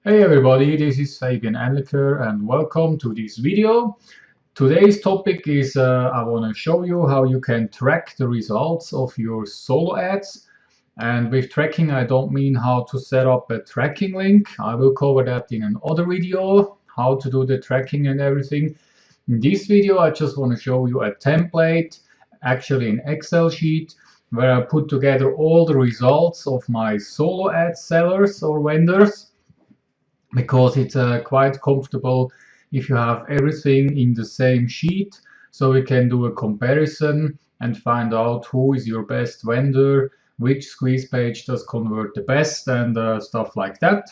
Hey everybody, this is Fabian Enliker and welcome to this video. Today's topic is I want to show you how you can track the results of your solo ads. And with tracking, I don't mean how to set up a tracking link. I will cover that in another video, how to do the tracking and everything. In this video, I just want to show you a template, actually an Excel sheet, where I put together all the results of my solo ad sellers or vendors, because it's quite comfortable if you have everything in the same sheet, so we can do a comparison and find out who is your best vendor, which squeeze page does convert the best, and stuff like that.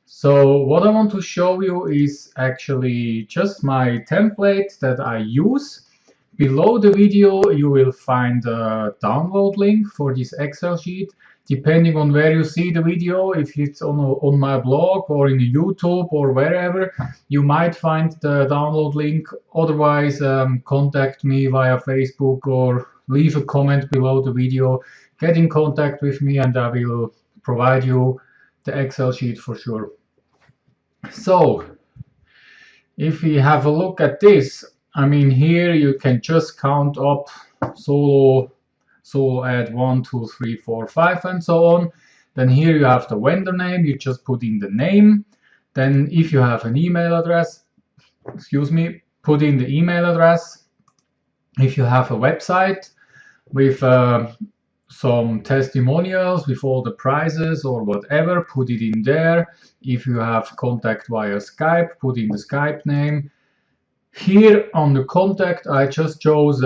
So what I want to show you is actually just my template that I use. Below the video you will find a download link for this Excel sheet. Depending on where you see the video, if it's on my blog or in YouTube or wherever, you might find the download link. Otherwise, contact me via Facebook or leave a comment below the video. Get in contact with me and I will provide you the Excel sheet for sure. So, if we have a look at this, I mean, here you can just count up solo ad 1, 2, 3, 4, 5, and so on. Then here you have the vendor name, you just put in the name. Then if you have an email address, put in the email address. If you have a website with some testimonials with all the prices or whatever, put it in there. If you have contact via Skype, put in the Skype name. Here on the contact, I just chose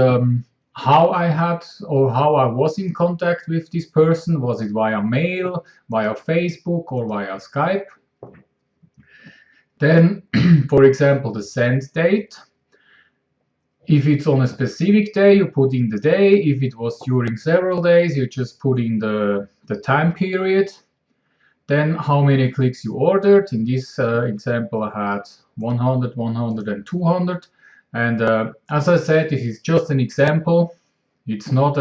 how I had or how I was in contact with this person. Was it via mail, via Facebook, or via Skype? Then, for example, the send date. If it's on a specific day, you put in the day. If it was during several days, you just put in the time period. Then how many clicks you ordered. In this example, I had 100, 100, and 200. And as I said, this is just an example. It's not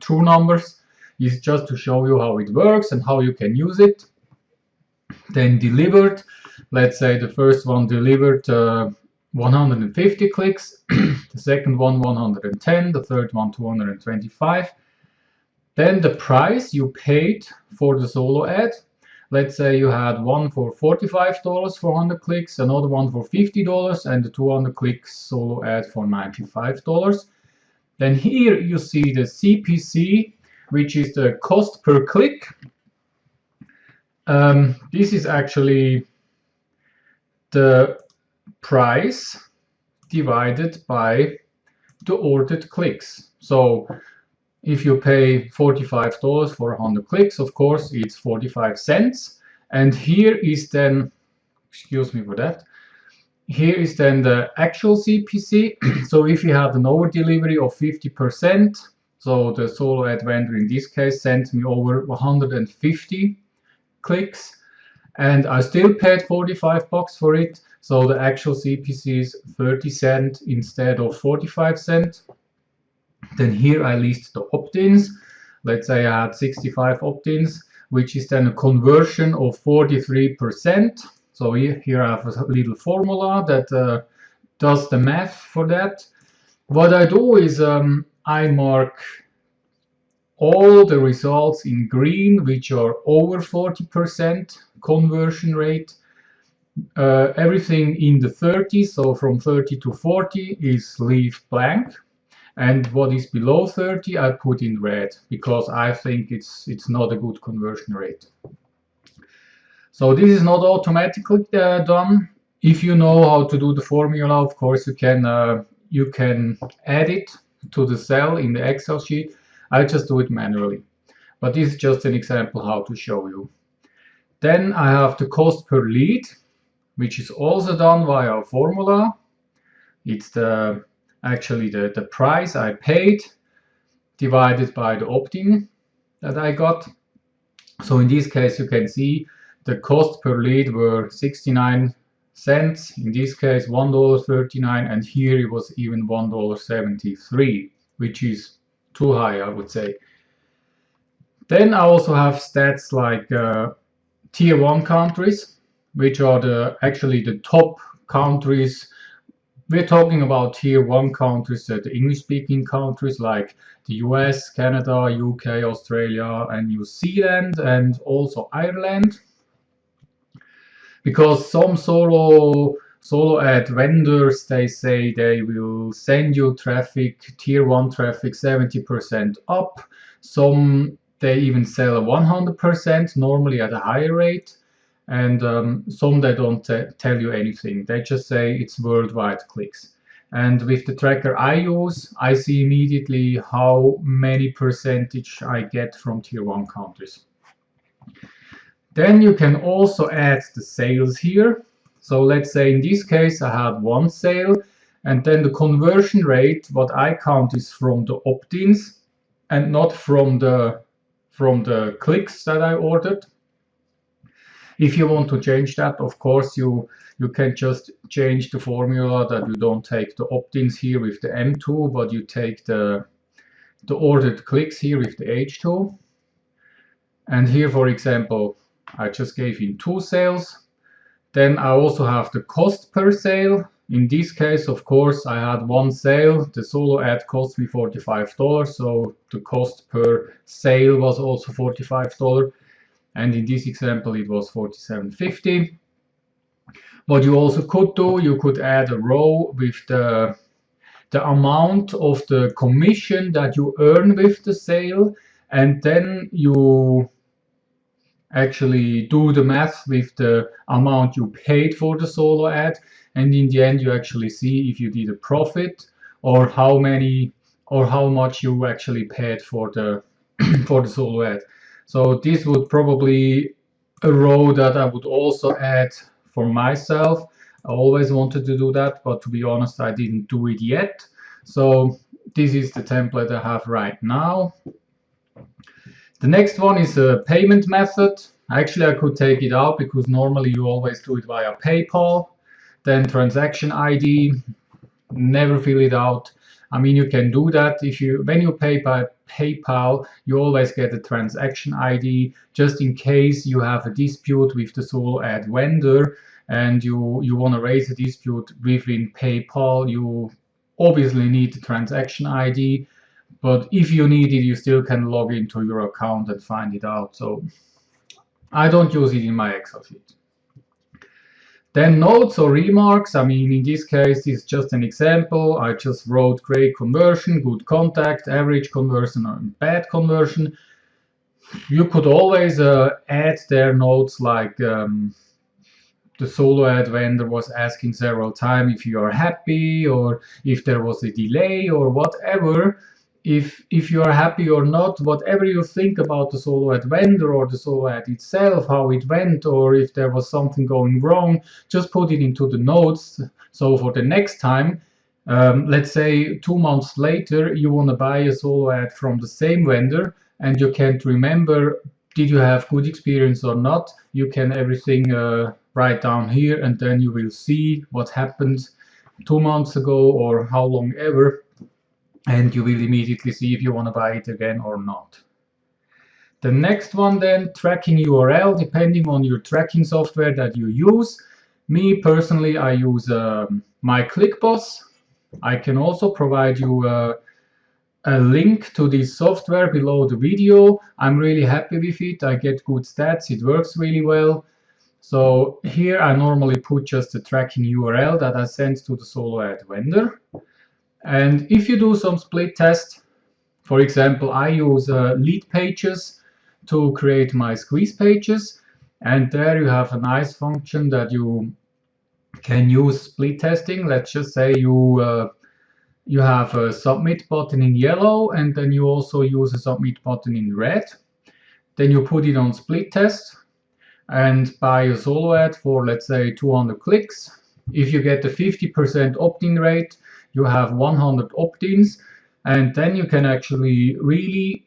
true numbers. It's just to show you how it works and how you can use it. Then delivered. Let's say the first one delivered 150 clicks, the second one 110, the third one 225. Then the price you paid for the solo ad. Let's say you had one for $45 for 100 clicks, another one for $50, and the 200 clicks solo ad for $95. Then here you see the CPC, which is the cost per click. This is actually the price divided by the ordered clicks. So if you pay $45 for 100 clicks, of course it's 45 cents. And here is then, excuse me for that, here is then the actual CPC. So if you have an over delivery of 50%, so the solo ad vendor in this case sent me over 150 clicks, and I still paid $45 for it. So the actual CPC is 30 cents instead of 45 cents. Then here I list the opt-ins. Let's say I had 65 opt-ins, which is then a conversion of 43%. So here I have a little formula that does the math for that. What I do is I mark all the results in green, which are over 40% conversion rate. Everything in the 30s, so from 30 to 40, is leave blank. And what is below 30, I put in red, because I think it's not a good conversion rate. So this is not automatically done. If you know how to do the formula, of course you can add it to the cell in the Excel sheet. I just do it manually. But this is just an example how to show you. Then I have the cost per lead, which is also done via a formula. It's actually the price I paid divided by the opt-in that I got. So in this case you can see the cost per lead were 69 cents, in this case $1.39, and here it was even $1.73, which is too high, I would say. Then I also have stats like tier 1 countries. which are actually the top countries. We're talking about tier 1 countries, the English-speaking countries like the US, Canada, UK, Australia, and New Zealand, and also Ireland. Because some solo ad vendors, they say they will send you traffic, tier 1 traffic, 70% up. Some they even sell a 100%, normally at a higher rate. And some they don't tell you anything. They just say it's worldwide clicks. And with the tracker I use, I see immediately how many percentage I get from tier 1 countries. Then you can also add the sales here. So let's say in this case I had one sale, and then the conversion rate, what I count is from the opt-ins and not from the clicks that I ordered. If you want to change that, of course, you can just change the formula that you don't take the opt-ins here with the M2, but you take the ordered clicks here with the H2. And here, for example, I just gave in 2 sales. Then I also have the cost per sale. In this case, of course, I had 1 sale. The solo ad cost me $45, so the cost per sale was also $45. And in this example, it was $47.50. What you also could do, you could add a row with the amount of the commission that you earn with the sale, and then you actually do the math with the amount you paid for the solo ad, and in the end you actually see if you did a profit or how much you actually paid for the for the solo ad. So this would probably a row that I would also add for myself. I always wanted to do that, but to be honest, I didn't do it yet. So this is the template I have right now. The next one is a payment method. Actually, I could take it out because normally you always do it via PayPal. Then transaction ID, never fill it out. I mean, you can do that when you pay by PayPal, you always get a transaction ID just in case you have a dispute with the solo ad vendor and you want to raise a dispute within PayPal. You obviously need the transaction ID. But if you need it, you still can log into your account and find it out. So I don't use it in my Excel sheet. Then notes or remarks. I mean, in this case, this is just an example. I just wrote great conversion, good contact, average conversion, and bad conversion. You could always add their notes like the solo ad vendor was asking several times if you are happy or if there was a delay or whatever. If you are happy or not, whatever you think about the solo ad vendor or the solo ad itself, how it went, or if there was something going wrong, just put it into the notes. So for the next time, let's say 2 months later, you want to buy a solo ad from the same vendor and you can't remember did you have good experience or not, you can everything write down here, and then you will see what happened 2 months ago or how long ever, and you will immediately see if you want to buy it again or not. The next one then, tracking URL, depending on your tracking software that you use. Me personally, I use my ClickBoss. I can also provide you a link to this software below the video. I'm really happy with it. I get good stats. It works really well. So here I normally put just the tracking URL that I send to the solo ad vendor. And if you do some split test, for example, I use lead pages to create my squeeze pages. And there you have a nice function that you can use split testing. Let's just say you have a submit button in yellow, and then you also use a submit button in red. Then you put it on split test and buy a solo ad for, let's say, 200 clicks. If you get the 50% opt-in rate, you have 100 opt-ins, and then you can actually really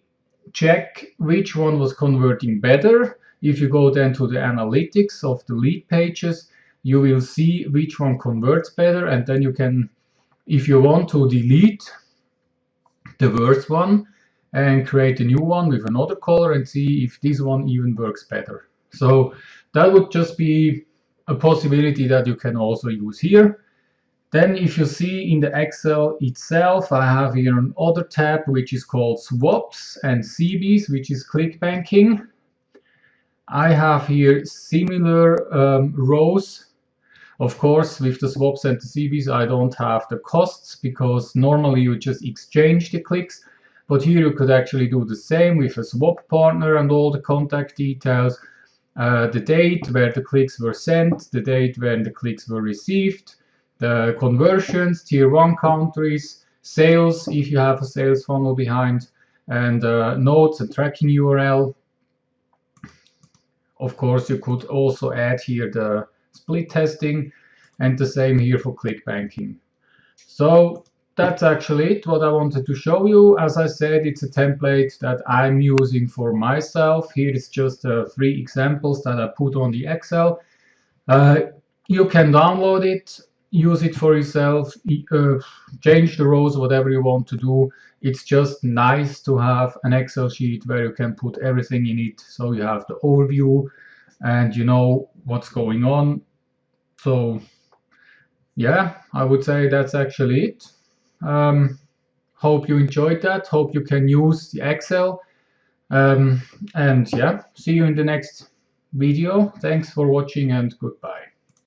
check which one was converting better. If you go then to the analytics of the lead pages, you will see which one converts better, and then you can, if you want, to delete the worst one and create a new one with another color and see if this one even works better. So that would just be a possibility that you can also use here. Then if you see in the Excel itself, I have here another tab which is called Swaps and CBs, which is ClickBanking. I have here similar rows. Of course, with the swaps and the CBs, I don't have the costs because normally you just exchange the clicks. But here you could actually do the same with a swap partner and all the contact details, the date where the clicks were sent, the date when the clicks were received, the conversions, tier 1 countries, sales if you have a sales funnel behind, and notes and tracking URL. Of course, you could also add here the split testing and the same here for ClickBanking. So that's actually it, what I wanted to show you. As I said, it's a template that I'm using for myself. Here is just 3 examples that I put on the Excel. You can download it, use it for yourself, change the rows, whatever you want to do. It's just nice to have an Excel sheet where you can put everything in it, so you have the overview and you know what's going on. So yeah, I would say that's actually it. Hope you enjoyed that. Hope you can use the Excel. And yeah, see you in the next video. Thanks for watching and goodbye.